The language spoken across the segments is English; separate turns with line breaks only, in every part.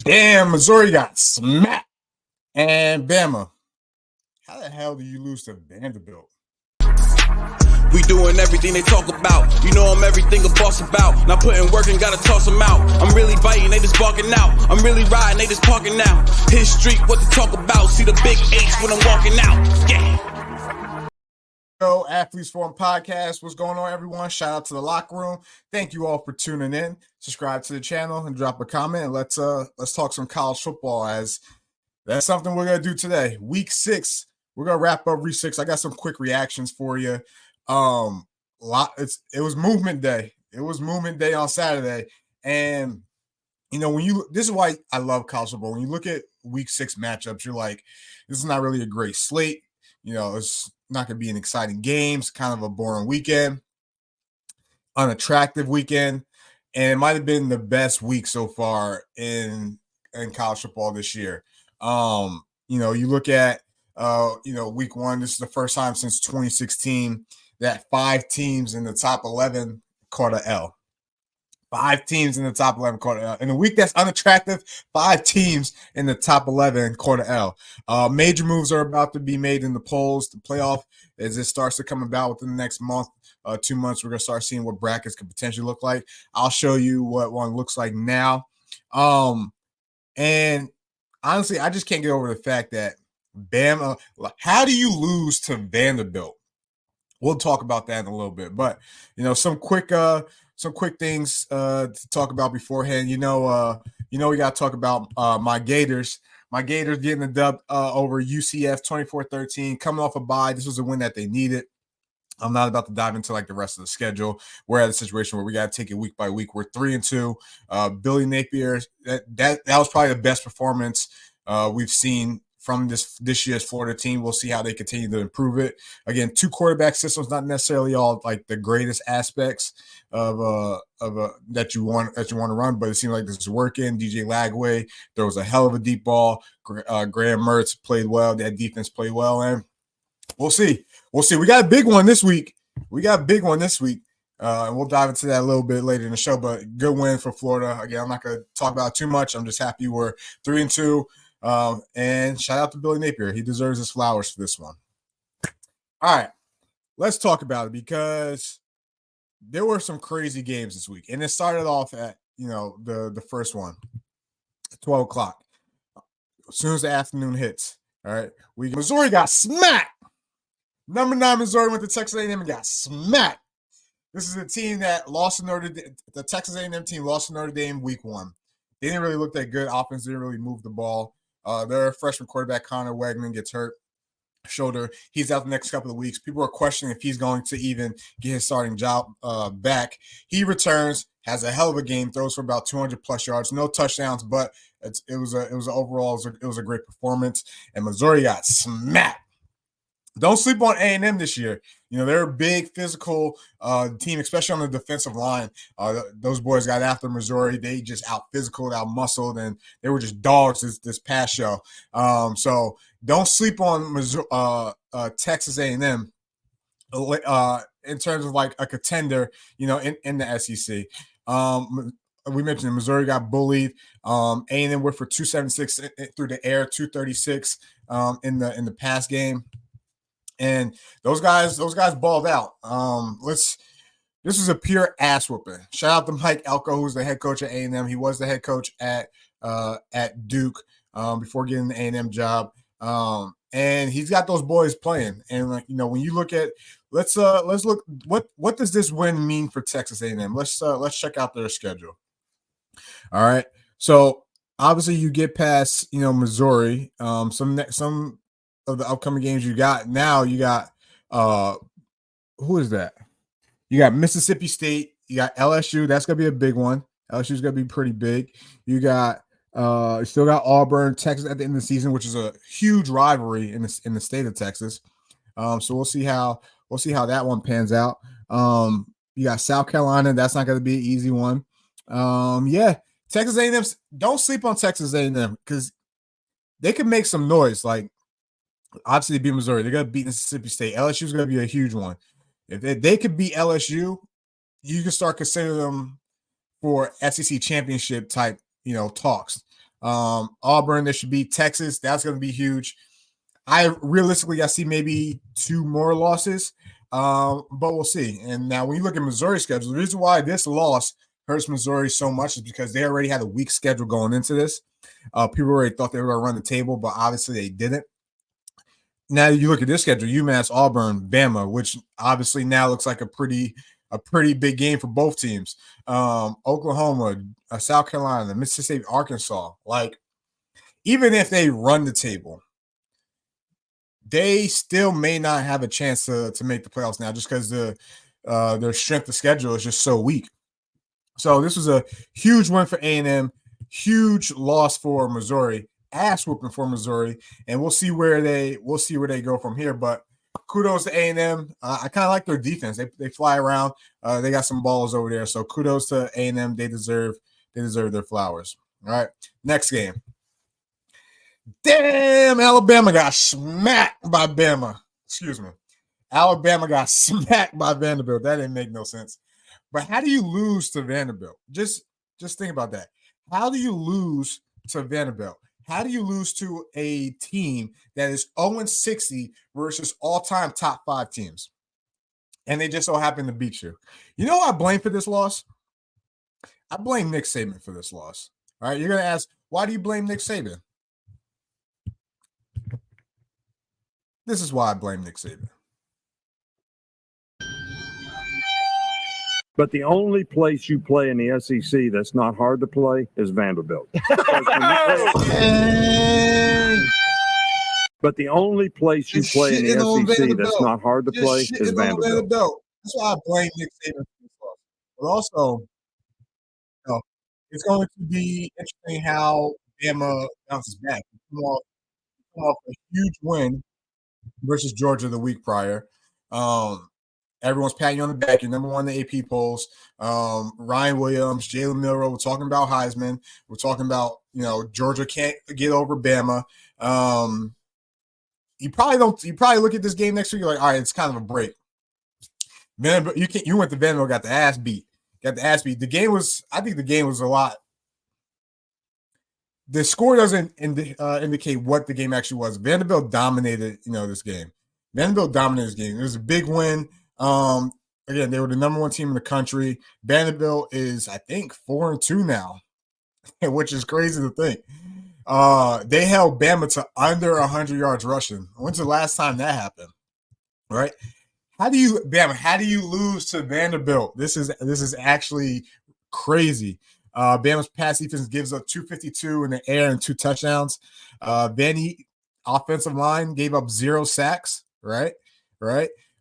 Damn, Missouri got smacked. And Bama, how the hell do you lose to Vanderbilt?
We doing everything they talk about. You know I'm everything a boss about. Not putting work and gotta toss them out. I'm really biting, they just barking out. I'm really riding, they just parking now. His street, what to talk about. See the big H when I'm walking out. Yeah.
Yo, Athletes Forum Podcast. What's going on, everyone? Shout out to the locker room. Thank you all for tuning in. Subscribe to the channel and drop a comment. And let's talk some college football, as that's something we're gonna do today. Week 6. We're gonna wrap up week 6. I got some quick reactions for you. It was movement day. It was movement day on Saturday, and this is why I love college football. When you look at week 6 matchups, you're like, this is not really a great slate. It's not going to be an exciting game. It's kind of a boring weekend, unattractive weekend, and it might have been the best week so far in college football this year. You look at week 1. This is the first time since 2016 that 5 teams in the top 11 caught an L. 5 teams in the top 11 caught an L. In a week that's unattractive, 5 teams in the top 11 caught an L. Major moves are about to be made in the polls, the playoff, as it starts to come about within the next month, 2 months. We're going to start seeing what brackets could potentially look like. I'll show you what one looks like now. And honestly, I just can't get over the fact that Bama, how do you lose to Vanderbilt? We'll talk about that in a little bit, but some quick things to talk about beforehand. We got to talk about my Gators. My Gators getting the dub over UCF 24-13, coming off a bye. This was a win that they needed. I'm not about to dive into the rest of the schedule. We're at a situation where we got to take it week by week. We're 3-2. Billy Napier, that was probably the best performance we've seen from this year's Florida team. We'll see how they continue to improve it. Again, 2 quarterback systems, not necessarily all the greatest aspects of that you want to run, but it seems like this is working. DJ Lagway, there was a hell of a deep ball. Graham Mertz played well. That defense played well, and we'll see. We got a big one this week. And we'll dive into that a little bit later in the show. But good win for Florida. Again, I'm not going to talk about it too much. I'm just happy we're 3-2. And shout out to Billy Napier. He deserves his flowers for this one. All right, let's talk about it, because there were some crazy games this week. And it started off at, the first one, 12 o'clock. As soon as the afternoon hits, all right, Missouri got smacked. Number 9 Missouri went to Texas A&M and got smacked. This is a team that lost to Notre Dame. The Texas A&M team lost to Notre Dame week 1. They didn't really look that good. Offense didn't really move the ball. Their freshman quarterback, Connor Wegman, gets hurt shoulder. He's out the next couple of weeks. People are questioning if he's going to even get his starting job back. He returns, has a hell of a game, throws for about 200+ yards, no touchdowns, but it was a great performance. And Missouri got smacked. Don't sleep on A&M this year. They're a big physical team, especially on the defensive line. Those boys got after Missouri. They just out-physicaled, out-muscled, and they were just dogs this past show. So don't sleep on Texas A&M in terms of a contender, in the SEC. We mentioned Missouri got bullied. A&M went for 276 through the air, 236 in the pass game. And those guys balled out. This was a pure ass whooping. Shout out to Mike Elko, who's the head coach at A&M. He was the head coach at Duke before getting the A&M job. And he's got those boys playing. And when you look at, let's look what does this win mean for Texas A&M? Let's check out their schedule. All right. So obviously you get past Missouri. Some of the upcoming games you got. Now you got who is that? You got Mississippi State, you got LSU. That's gonna be a big one. LSU's gonna be pretty big. You got still got Auburn, Texas at the end of the season, which is a huge rivalry in the state of Texas. So we'll see how that one pans out. You got South Carolina. That's not gonna be an easy one. Texas A&M. Don't sleep on Texas A&M, because they can make some noise. Obviously, they beat Missouri. They're going to beat Mississippi State. LSU is going to be a huge one. If they could beat LSU, you can start considering them for SEC championship type, talks. Auburn, they should beat Texas. That's going to be huge. I see maybe 2 more losses, but we'll see. And now when you look at Missouri's schedule, the reason why this loss hurts Missouri so much is because they already had a weak schedule going into this. People already thought they were going to run the table, but obviously they didn't. Now you look at this schedule: UMass, Auburn, Bama, which obviously now looks like a pretty big game for both teams. Oklahoma, South Carolina, Mississippi, Arkansas. Like, even if they run the table, they still may not have a chance to make the playoffs now, just because their strength of schedule is just so weak. So this was a huge win for A&M, huge loss for Missouri, ass whooping for Missouri, and we'll see where they go from here. But kudos to A&M. I kind of like their defense. They fly around. They got some balls over there. So kudos to A&M. They deserve their flowers. All right, next game. Damn, Alabama got smacked by Bama. Excuse me. Alabama got smacked by Vanderbilt. That didn't make no sense. But how do you lose to Vanderbilt? Just think about that. How do you lose to Vanderbilt? How do you lose to a team that is 0-60 versus all-time top 5 teams? And they just so happen to beat you. You know who I blame for this loss? I blame Nick Saban for this loss. All right, you're going to ask, why do you blame Nick Saban? This is why I blame Nick Saban.
But the only place you play in the SEC that's not hard to play is Vanderbilt. But the only place you play in the SEC that's not hard to play is Vanderbilt.
That's why I blame Nick Saban for this loss. But also, it's going to be interesting how Bama bounces back. Come off a huge win versus Georgia the week prior. Everyone's patting you on the back. You're number one in the AP polls. Ryan Williams, Jalen Milroe. We're talking about Heisman. We're talking about, Georgia can't get over Bama. You probably look at this game next week. You're like, all right, it's kind of a break. Vanderbilt, you went to Vanderbilt, got the ass beat. I think the game was a lot. The score doesn't indicate what the game actually was. Vanderbilt dominated, this game. It was a big win. Again, they were the number 1 team in the country. Vanderbilt is, I think, 4-2 now, which is crazy to think. They held Bama to under 100 yards rushing. When's the last time that happened? Right? How do you lose to Vanderbilt? This is actually crazy. Bama's pass defense gives up 252 in the air and 2 touchdowns. Vandy offensive line gave up 0 sacks. Right.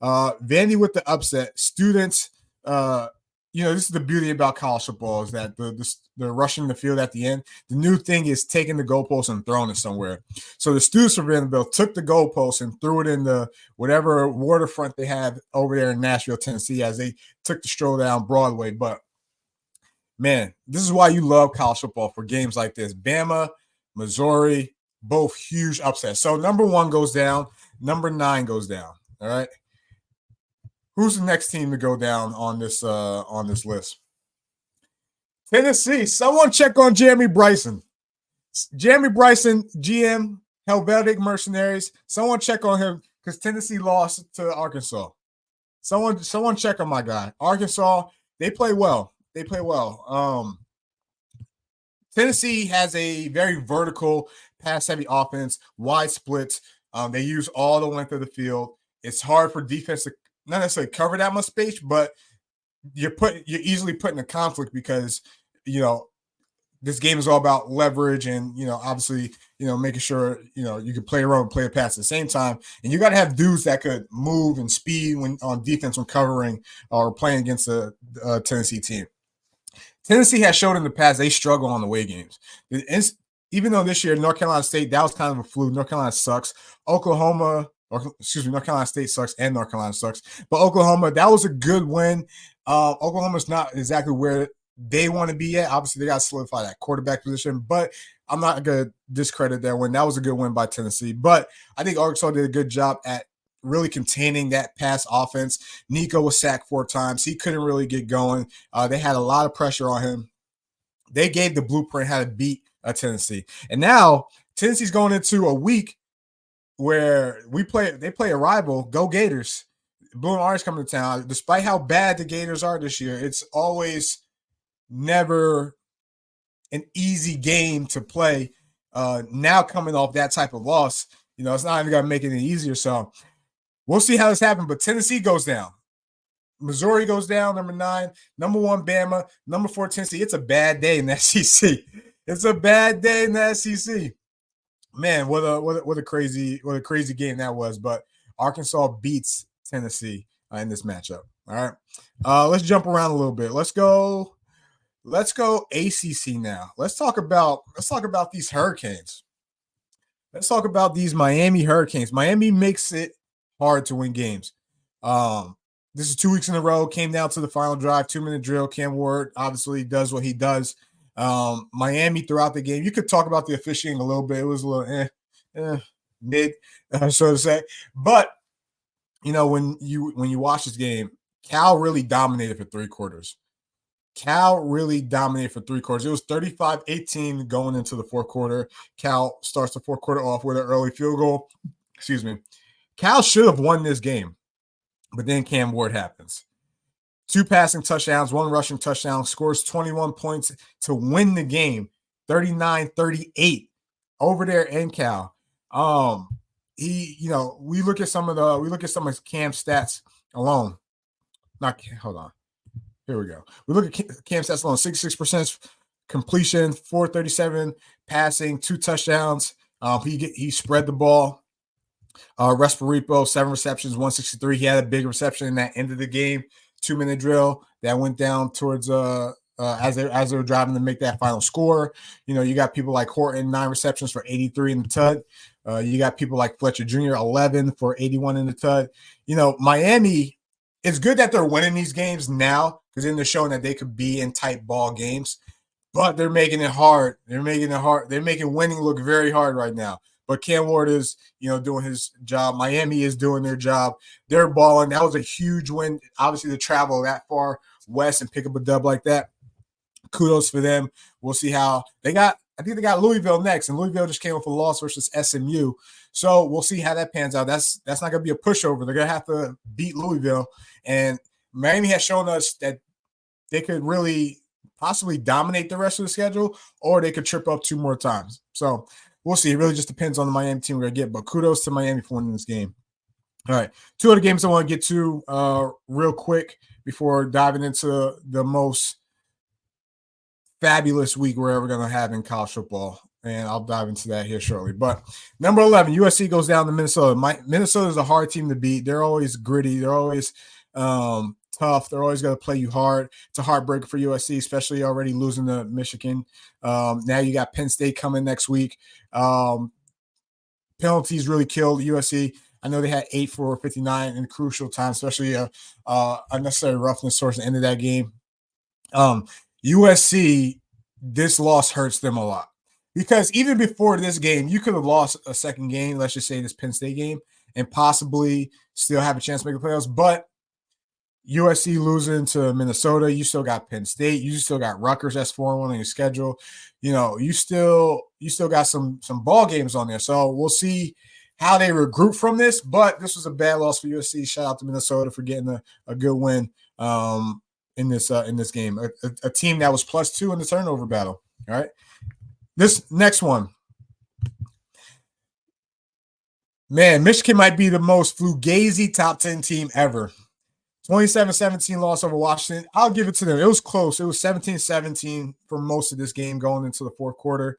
Vandy with the upset. Students, this is the beauty about college football, is that the rushing the field at the end. The new thing is taking the goalpost and throwing it somewhere. So the students from Vanderbilt took the goalpost and threw it in the whatever waterfront they have over there in Nashville, Tennessee, as they took the stroll down Broadway. But man, this is why you love college football, for games like this. Bama, Missouri, both huge upsets. So number 1 goes down, number 9 goes down. All right. Who's the next team to go down on this list? Tennessee. Someone check on Jeremy Bryson. Jeremy Bryson, GM, Helvetic Mercenaries. Someone check on him, because Tennessee lost to Arkansas. Someone check on my guy. Arkansas, they play well. Tennessee has a very vertical, pass-heavy offense, wide splits. They use all the length of the field. It's hard for defense to not necessarily cover that much space, but you're easily put in a conflict, because this game is all about leverage and obviously making sure you can play a run and play a pass at the same time, and you got to have dudes that could move and speed when on defense when covering or playing against a Tennessee team. Tennessee has showed in the past they struggle on the away games. Even though this year North Carolina State, that was kind of a fluke. North Carolina sucks. North Carolina State sucks and North Carolina sucks. But Oklahoma, that was a good win. Oklahoma's not exactly where they want to be at. Obviously, they got to solidify that quarterback position, but I'm not going to discredit that win. That was a good win by Tennessee. But I think Arkansas did a good job at really containing that pass offense. Nico was sacked 4 times. He couldn't really get going. They had a lot of pressure on him. They gave the blueprint how to beat Tennessee. And now Tennessee's going into a week where they play a rival, Go Gators. Blue and Orange coming to town. Despite how bad the Gators are this year, it's always never an easy game to play. Now coming off that type of loss, it's not even going to make it any easier. So we'll see how this happens. But Tennessee goes down. Missouri goes down, number 9. Number 1, Bama. Number 4, Tennessee. It's a bad day in the SEC. It's a bad day in the SEC. Man, what a crazy game that was. But Arkansas beats Tennessee in this matchup. All right. Let's jump around a little bit. Let's go ACC now. Let's talk about these Hurricanes. Let's talk about these Miami Hurricanes. Miami makes it hard to win games. This is 2 weeks in a row. Came down to the final drive, 2-minute drill. Cam Ward obviously does what he does. Miami throughout the game. You could talk about the officiating a little bit. It was a little mid, so to say. But when you watch this game, Cal really dominated for 3 quarters. It was 35-18 going into the fourth quarter. Cal starts the fourth quarter off with an early field goal. Excuse me. Cal should have won this game, but then Cam Ward happens. 2 passing touchdowns, 1 rushing touchdown, scores 21 points to win the game, 39-38 over there in Cal. We look at some of Cam's stats alone. Hold on. Here we go. We look at Cam's stats alone, 66% completion, 437 passing, 2 touchdowns. He spread the ball. Respiripo, 7 receptions, 163. He had a big reception in that end of the game. 2-minute drill that went down towards as they were driving to make that final score. You got people like Horton, 9 receptions for 83 in the TUD. You got people like Fletcher Jr., 11 for 81 in the TUD. Miami, it's good that they're winning these games now because then they're showing that they could be in tight ball games, but they're making it hard. They're making winning look very hard right now. But Cam Ward is, doing his job. Miami is doing their job. They're balling. That was a huge win. Obviously, to travel that far west and pick up a dub like that, kudos for them. We'll see how they got. I think they got Louisville next, and Louisville just came off a loss versus SMU. So we'll see how that pans out. That's not going to be a pushover. They're going to have to beat Louisville. And Miami has shown us that they could really possibly dominate the rest of the schedule, or they could trip up 2 more times. So we'll see. It really just depends on the Miami team we're going to get. But kudos to Miami for winning this game. All right. 2 other games I want to get to real quick before diving into the most fabulous week we're ever going to have in college football. And I'll dive into that here shortly. But number 11, USC goes down to Minnesota. Minnesota is a hard team to beat. They're always gritty. They're always tough. They're always going to play you hard. It's a heartbreaker for USC, especially already losing to Michigan. Now you got Penn State coming next week. Penalties really killed USC. I know they had 8 for 59 in crucial time, especially unnecessary roughness towards the end of that game. USC, this loss hurts them a lot because even before this game, you could have lost a second game, let's just say this Penn State game, and possibly still have a chance to make the playoffs. But USC losing to Minnesota, you still got Penn State, you still got Rutgers that's 4-1 on your schedule. You still got some ball games on there. So we'll see how they regroup from this. But this was a bad loss for USC. Shout out to Minnesota for getting a good win in this game. A team that was +2 in the turnover battle. All right. This next one. Man, Michigan might be the most fugazi top 10 team ever. 27-17 loss over Washington. I'll give it to them. It was close. It was 17-17 for most of this game going into the fourth quarter.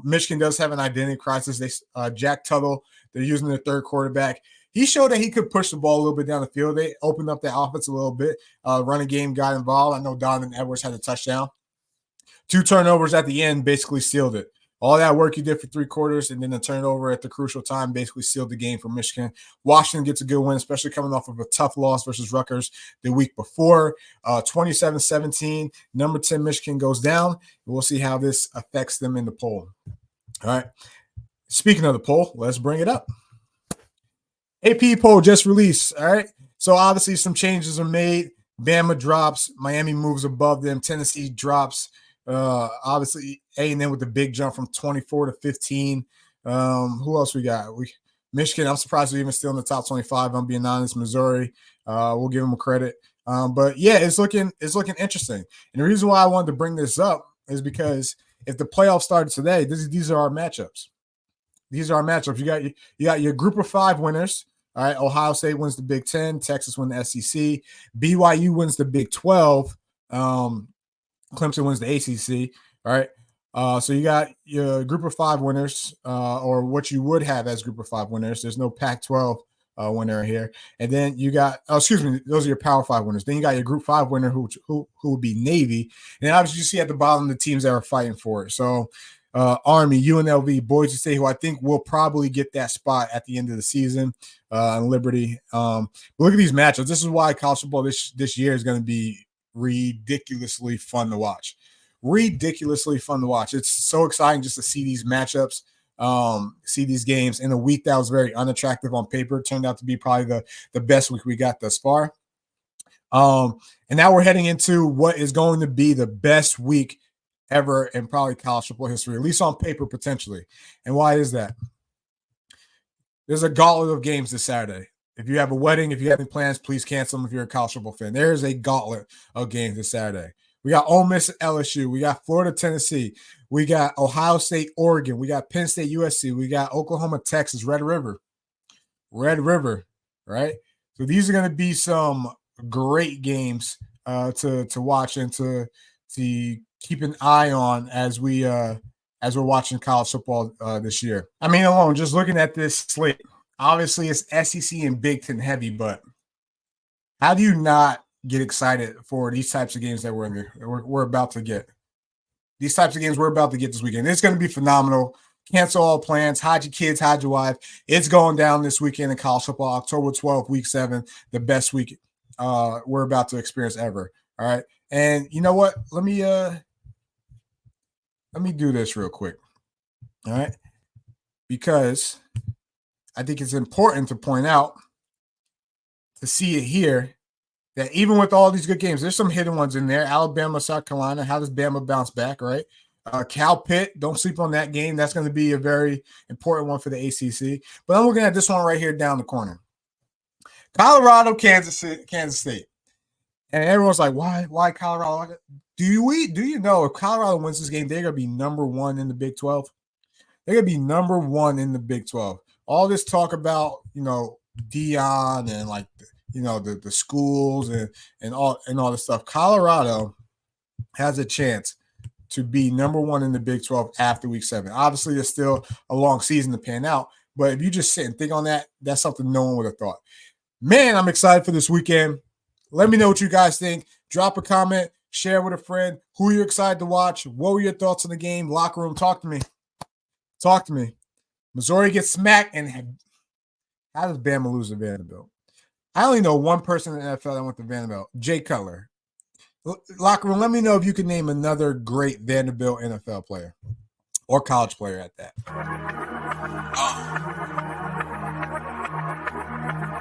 Michigan does have an identity crisis. Jack Tuttle, they're using their 3rd quarterback. He showed that he could push the ball a little bit down the field. They opened up that offense a little bit. Running game got involved. I know Donovan Edwards had a touchdown. 2 turnovers at the end basically sealed it. All that work you did for 3 quarters and then the turnover at the crucial time basically sealed the game for Michigan. Washington gets a good win, especially coming off of a tough loss versus Rutgers the week before. 27-17, number 10 Michigan goes down. We'll see how this affects them in the poll. All right. Speaking of the poll, let's bring it up. AP poll just released. All right. So obviously some changes are made. Bama drops. Miami moves above them. Tennessee drops. Obviously, A&M with the big jump from 24 to 15. Who else we got? Michigan, I'm surprised they're even still in the top 25. I'm being honest. Missouri, we'll give them credit. But yeah, it's looking interesting. And the reason why I wanted to bring this up is because if the playoffs started today, these are our matchups. These are our matchups. You got your group of 5 winners. All right, Ohio State wins the Big 10. Texas wins the SEC. BYU wins the Big 12. Clemson wins the ACC. All right. So you got your group of 5 winners, or what you would have as group of 5 winners. There's no Pac-12 winner here. And then you got, those are your Power 5 winners. Then you got your group 5 winner who would be Navy. And then obviously you see at the bottom the teams that are fighting for it. So Army, UNLV, Boise State, who I think will probably get that spot at the end of the season, and Liberty. But look at these matchups. This is why college football this year is going to be ridiculously fun to watch. Ridiculously fun to watch. It's so exciting just to see these matchups, see these games in a week that was very unattractive on paper. It turned out to be probably the best week we got thus far. And now we're heading into what is going to be the best week ever in probably college football history, at least on paper, potentially. And why is that? There's a gauntlet of games this Saturday. If you have a wedding, if you have any plans, please cancel them if you're a college football fan. There is a gauntlet of games this Saturday. We got Ole Miss at LSU. We got Florida, Tennessee. We got Ohio State, Oregon. We got Penn State, USC. We got Oklahoma, Texas, Red River, right? So these are going to be some great games to watch and to keep an eye on as we're watching college football this year. I mean, alone, just looking at this slate, obviously it's SEC and Big Ten heavy, but how do you not get excited for these types of games that we're about to get? These types of games we're about to get this weekend. It's going to be phenomenal. Cancel all plans. Hide your kids, hide your wife. It's going down this weekend in college football, October 12th, week 7, the best week we're about to experience ever. All right. And you know what? Let me do this real quick. All right. Because I think it's important to point out, to see it here, that even with all these good games, there's some hidden ones in there. Alabama, South Carolina. How does Bama bounce back, right? Cal Pitt, don't sleep on that game. That's going to be a very important one for the ACC. But I'm looking at this one right here down the corner. Colorado, Kansas State. And everyone's like, why Colorado? Do you know if Colorado wins this game, they're going to be number 1 in the Big 12? They're going to be number 1 in the Big 12. All this talk about, Dion and like, the schools and all this stuff. Colorado has a chance to be number 1 in the Big 12 after week 7. Obviously, there's still a long season to pan out, but if you just sit and think on that, that's something no one would have thought. Man, I'm excited for this weekend. Let me know what you guys think. Drop a comment, share with a friend who you're excited to watch. What were your thoughts on the game? Locker room, talk to me. Missouri gets smacked, and how does Bama lose to Vanderbilt? I only know one person in the NFL that went to Vanderbilt, Jay Cutler. Locker room, let me know if you can name another great Vanderbilt NFL player or college player at that.